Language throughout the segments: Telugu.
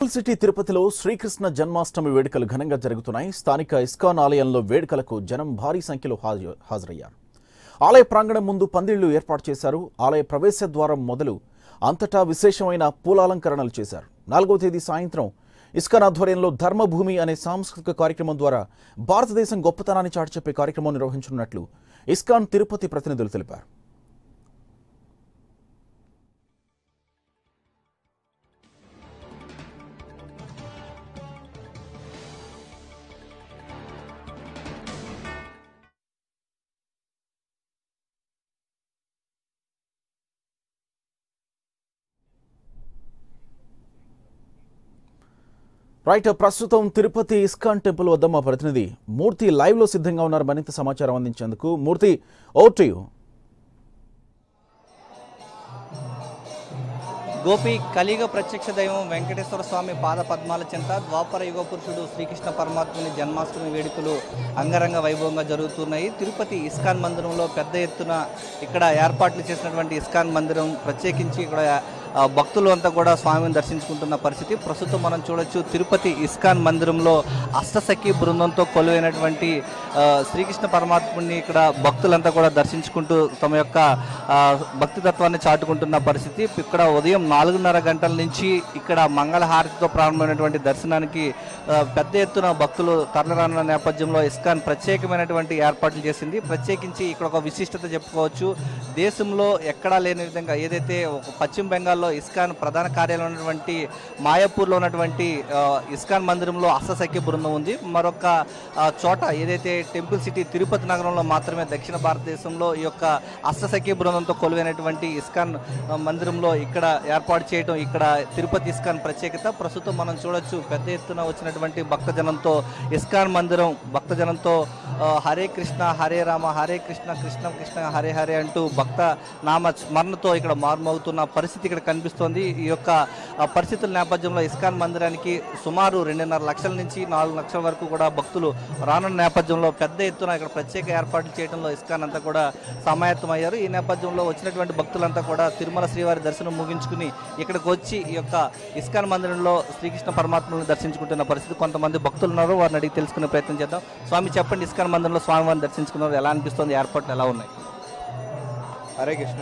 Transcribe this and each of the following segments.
టెంపుల్ సిటీ తిరుపతిలో శ్రీకృష్ణ జన్మాష్టమి వేడుకలు ఘనంగా జరుగుతున్నాయి. స్థానిక ఇస్కాన్ ఆలయంలో వేడుకలకు జనం భారీ సంఖ్యలో హాజరయ్యారు. ఆలయ ప్రాంగణం ముందు పందిళ్లు ఏర్పాటు చేశారు. ఆలయ ప్రవేశ ద్వారం మొదలు అంతటా విశేషమైన పూలాలంకరణలు చేశారు. 4వ తేదీ సాయంత్రం ఇస్కాన్ ఆధ్వర్యంలో ధర్మభూమి అనే సాంస్కృతిక కార్యక్రమం ద్వారా భారతదేశం గొప్పతనాన్ని చాటి చెప్పే కార్యక్రమం నిర్వహించనున్నట్లు ఇస్కాన్ తిరుపతి ప్రతినిధులు తెలిపారు. రైట్, ప్రస్తుతం తిరుపతి ఇస్కాన్ టెంపుల్ వద్ద మా ప్రతినిధి మూర్తి లైవ్ లో సిద్ధంగా ఉన్నారు. మరింత సమాచారం అందించేందుకు మూర్తి, ఓవర్ టు యు. గోపి, కలియుగ ప్రత్యక్ష దైవం వెంకటేశ్వర స్వామి పాద పద్మాల చెంత ద్వాపర యుగ పురుషుడు శ్రీకృష్ణ పరమాత్ముని జన్మాష్టమి వేడుకలు అంగరంగ వైభవంగా జరుగుతున్నాయి. తిరుపతి ఇస్కాన్ మందిరంలో పెద్ద ఎత్తున ఇక్కడ ఏర్పాట్లు చేసినటువంటి ఇస్కాన్ మందిరం ప్రత్యేకించి ఇక్కడ భక్తులు అంతా కూడా స్వామిని దర్శించుకుంటున్న పరిస్థితి ప్రస్తుతం మనం చూడొచ్చు. తిరుపతి ఇస్కాన్ మందిరంలో అష్టసఖి బృందంతో కొలువైనటువంటి శ్రీకృష్ణ పరమాత్ముని ఇక్కడ భక్తులంతా కూడా దర్శించుకుంటూ తమ యొక్క భక్తితత్వాన్ని చాటుకుంటున్న పరిస్థితి. ఇక్కడ ఉదయం 4:30 గంటల నుంచి ఇక్కడ మంగళహారతితో ప్రారంభమైనటువంటి దర్శనానికి పెద్ద ఎత్తున భక్తులు తరలిరానున్న నేపథ్యంలో ఇస్కాన్ ప్రత్యేకమైనటువంటి ఏర్పాట్లు చేసింది. ప్రత్యేకించి ఇక్కడ ఒక విశిష్టత చెప్పుకోవచ్చు. దేశంలో ఎక్కడా లేని విధంగా ఏదైతే పశ్చిమ బెంగాల్లో ఇస్కాన్ ప్రధాన కార్యాలయం ఉన్నటువంటి మాయాపూర్లో ఉన్నటువంటి ఇస్కాన్ మందిరంలో అష్టసఖి బృందం ఉంది. మరొక చోట ఏదైతే టెంపుల్ సిటీ తిరుపతి నగరంలో మాత్రమే దక్షిణ భారతదేశంలో ఈ యొక్క అష్టసఖి బృందంతో కొలువైనటువంటి ఇస్కాన్ మందిరంలో ఇక్కడ ఏర్పాటు చేయడం ఇక్కడ తిరుపతి ఇస్కాన్ ప్రత్యేకత. ప్రస్తుతం మనం చూడొచ్చు పెద్ద ఎత్తున వచ్చినటువంటి భక్తజనంతో ఇస్కాన్ మందిరం భక్తజనంతో హరే కృష్ణ హరే రామ హరే కృష్ణ కృష్ణ కృష్ణ హరే హరే అంటూ భక్త నామ స్మరణతో ఇక్కడ మారుమోగుతున్న పరిస్థితి ఇక్కడ కనిపిస్తోంది. ఈ యొక్క పరిస్థితుల నేపథ్యంలో ఇస్కాన్ మందిరానికి సుమారు 2.5 లక్షల నుంచి 4 లక్షల వరకు కూడా భక్తులు రానున్న నేపథ్యంలో పెద్ద ఎత్తున ఇక్కడ ప్రత్యేక ఏర్పాట్లు చేయడంలో ఇస్కాన్ అంతా కూడా సమాయత్తమయ్యారు. ఈ నేపథ్యంలో వచ్చినటువంటి భక్తులంతా కూడా తిరుమల శ్రీవారి దర్శనం ముగించుకుని ఇక్కడికి వచ్చి ఈ యొక్క ఇస్కాన్ మందిరంలో శ్రీకృష్ణ పరమాత్మను దర్శించుకుంటున్న పరిస్థితి. కొంతమంది భక్తులు ఉన్నారు, వారిని అడిగి తెలుసుకునే ప్రయత్నం చేద్దాం. స్వామి, చెప్పండి, ఇస్కాన్ మందిరంలో స్వామివారిని దర్శించుకున్నారు, ఎలా అనిపిస్తుంది, ఏర్పాట్లు ఎలా ఉన్నాయి? హరే కృష్ణ.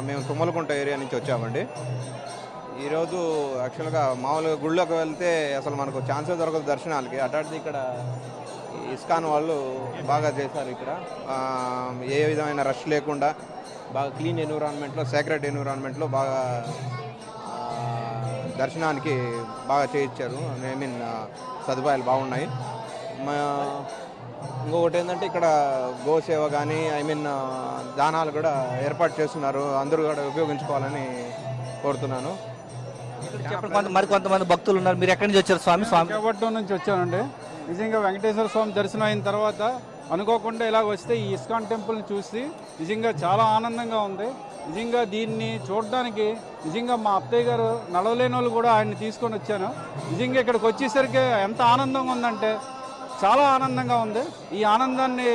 మేము తుమ్మలకుంట ఏరియా నుంచి వచ్చామండి. ఈరోజు యాక్చువల్గా మామూలుగా గుళ్ళోకి వెళ్తే అసలు మనకు ఛాన్సే దొరకదు దర్శనాలకి. అట్లాంటిది ఇక్కడ ఇస్కాన్ వాళ్ళు బాగా చేశారు. ఇక్కడ ఏ విధమైన రష్ లేకుండా బాగా క్లీన్ ఎన్విరాన్మెంట్లో, సేక్రెట్ ఎన్విరాన్మెంట్లో బాగా దర్శనానికి బాగా చేయించారు. ఐ మీన్ సదుపాయాలు బాగున్నాయి. ఇంకొకటి ఏంటంటే ఇక్కడ గోసేవ కానీ దానాలు కూడా ఏర్పాటు చేస్తున్నారు. అందరూ కూడా ఉపయోగించుకోవాలని కోరుతున్నాను. మరి కొంతమంది భక్తులు ఉన్నారు, మీరు ఎక్కడి నుంచి వచ్చారు స్వామి? విశాఖపట్నం నుంచి వచ్చానండి. నిజంగా వెంకటేశ్వర స్వామి దర్శనం అయిన తర్వాత అనుకోకుండా ఇలా వస్తే ఈ ఇస్కాన్ టెంపుల్ని చూసి నిజంగా చాలా ఆనందంగా ఉంది. నిజంగా దీన్ని చూడడానికి నిజంగా మా అత్తయ్య గారు నడవలేని వాళ్ళు కూడా ఆయన్ని తీసుకొని వచ్చాను. నిజంగా ఇక్కడికి వచ్చేసరికి ఎంత ఆనందంగా ఉందంటే చాలా ఆనందంగా ఉంది. ఈ ఆనందాన్ని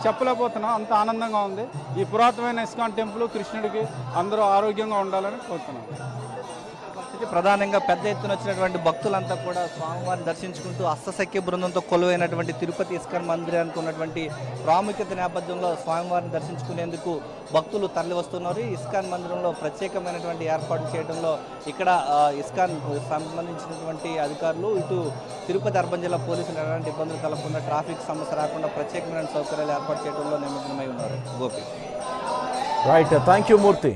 చెప్పలేకపోతున్నాం, అంత ఆనందంగా ఉంది. ఈ పురాతనమైన ఇస్కాన్ టెంపుల్ కృష్ణుడికి అందరూ ఆరోగ్యంగా ఉండాలని కోరుతున్నాం. ప్రధానంగా పెద్ద ఎత్తున వచ్చినటువంటి భక్తులంతా కూడా స్వామివారిని దర్శించుకుంటూ అష్టసఖ్య బృందంతో కొలువైనటువంటి తిరుపతి ఇస్కాన్ మందిరానికి ఉన్నటువంటి ప్రాముఖ్యత నేపథ్యంలో స్వామివారిని దర్శించుకునేందుకు భక్తులు తరలి వస్తున్నారు. ఇస్కాన్ మందిరంలో ప్రత్యేకమైనటువంటి ఏర్పాటు చేయడంలో ఇక్కడ ఇస్కాన్ సంబంధించినటువంటి అధికారులు, ఇటు తిరుపతి అర్బన్ జిల్లా పోలీసులు ఎలాంటి ఇబ్బందులు కలగకుండా, ట్రాఫిక్ సమస్య రాకుండా ప్రత్యేకమైన సౌకర్యాలు ఏర్పాటు చేయడంలో నిమగ్నమై ఉన్నారు. Gopi, right, thank you Murthy.